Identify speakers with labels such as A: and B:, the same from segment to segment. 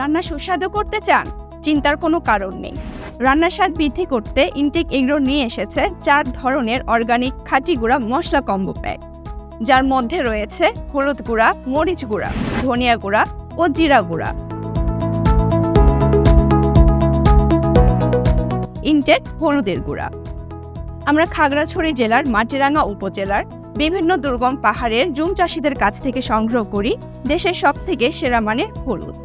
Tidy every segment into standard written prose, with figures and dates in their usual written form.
A: রান্না সুস্বাদু করতে চান? চিন্তার কোনো কারণ নেই। রান্নার স্বাদ বৃদ্ধি করতে ইনটেক এগ্রো নিয়ে এসেছে 4 ধরনের অর্গানিক খাঁটি গুঁড়া মশলা কম্বো প্যাক, যার মধ্যে রয়েছে হলুদ গুঁড়া, মরিচ গুঁড়া, ধনিয়া গুঁড়া ও জিরা গুঁড়া। ইনটেক হলুদের গুঁড়া। আমরা খাগড়াছড়ি জেলার মাটিরাঙ্গা উপজেলার বিভিন্ন দুর্গম পাহাড়ের জুম চাষিদের কাছ থেকে সংগ্রহ করি দেশের সবথেকে সেরা মানের হলুদ।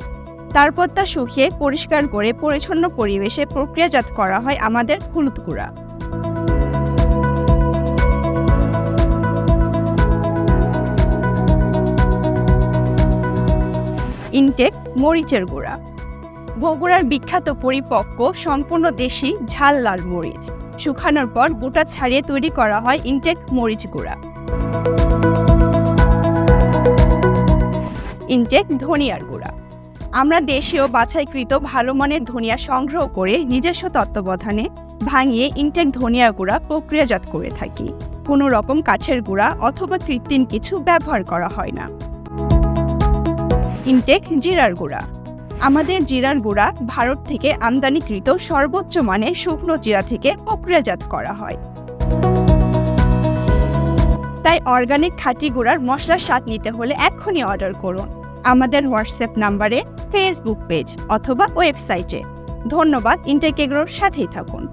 A: তারপর তা শুকিয়ে পরিষ্কার করে পরিচ্ছন্ন পরিবেশে প্রক্রিয়াজাত করা হয় আমাদের হলুদ গুঁড়া। ইনটেক মরিচের গুঁড়া। বগুড়ার বিখ্যাত পরিপক্ক সম্পূর্ণ দেশি ঝাল লাল মরিচ শুকানোর পর গোটা ছাড়িয়ে তৈরি করা হয় ইনটেক মরিচ গুঁড়া। ইনটেক ধনিয়ার গুঁড়া। আমরা দেশীয় বাছাইকৃত ভালো মানের ধনিয়া সংগ্রহ করে নিজস্ব তত্ত্বাবধানে ভাঙিয়ে ইনটেক ধনিয়া গুঁড়া প্রক্রিয়াজাত করে থাকি। কোনো রকম কাঠের গুঁড়া অথবা কৃত্রিম কিছু ব্যবহার করা হয় না। ইনটেক জিরার গুঁড়া। আমাদের জিরার গুঁড়া ভারত থেকে আমদানিকৃত সর্বোচ্চ মানের শুকনো জিরা থেকে প্রক্রিয়াজাত করা হয়। তাই অর্গানিক খাঁটি গুঁড়ার মশলার স্বাদ নিতে হলে এক্ষুনি অর্ডার করুন আমাদের হোয়াটসঅ্যাপ নাম্বারে, ফেসবুক পেজ অথবা ওয়েবসাইটে। ধন্যবাদ। ইনটেক এগ্রোর সাথেই থাকুন।